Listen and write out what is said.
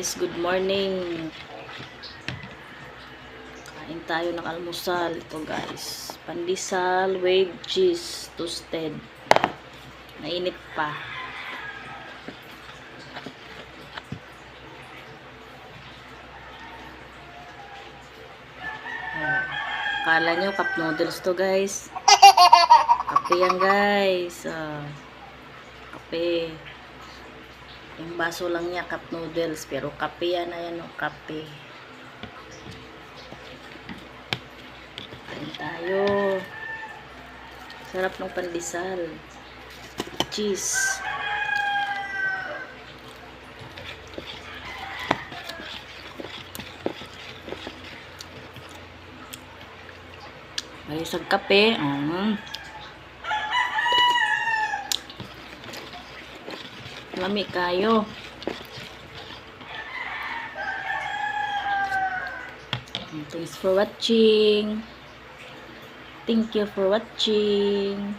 guys, good morning. Kain tayo ng almusal. Ito guys, pandesal with cheese toasted. Mainit pa. Kala nyo cup noodles to guys. Kape yan guys. Kape. Yung baso lang niya cup noodles, pero kape yan, ayan o, kape. Kain tayo. Sarap ng pandesal. Cheese. May isang kape. Lami kayo. Thanks for watching. Thank you for watching.